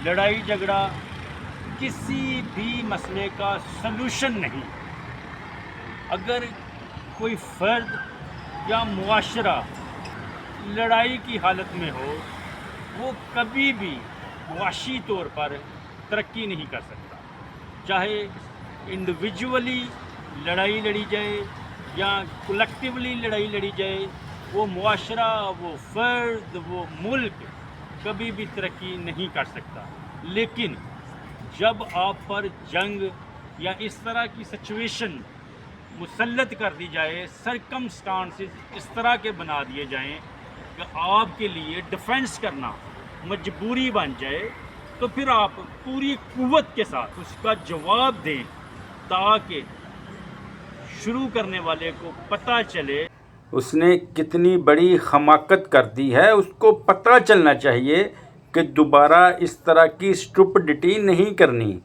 لڑائی جھگڑا کسی بھی مسئلے کا سلوشن نہیں۔ اگر کوئی فرد یا معاشرہ لڑائی کی حالت میں ہو، وہ کبھی بھی معاشی طور پر ترقی نہیں کر سکتا، چاہے انڈیویجولی لڑائی لڑی جائے یا کلیکٹیولی لڑائی لڑی جائے، وہ معاشرہ، وہ فرد، وہ ملک کبھی بھی ترقی نہیں کر سکتا۔ لیکن جب آپ پر جنگ یا اس طرح کی سچویشن مسلط کر دی جائے، سرکمسٹانسز اس طرح کے بنا دیے جائیں کہ آپ کے لیے ڈیفنس کرنا مجبوری بن جائے، تو پھر آپ پوری قوت کے ساتھ اس کا جواب دیں، تاکہ شروع کرنے والے کو پتہ چلے اس نے کتنی بڑی حماقت کر دی ہے۔ اس کو پتہ چلنا چاہیے کہ دوبارہ اس طرح کی اسٹوپڈٹی نہیں کرنی۔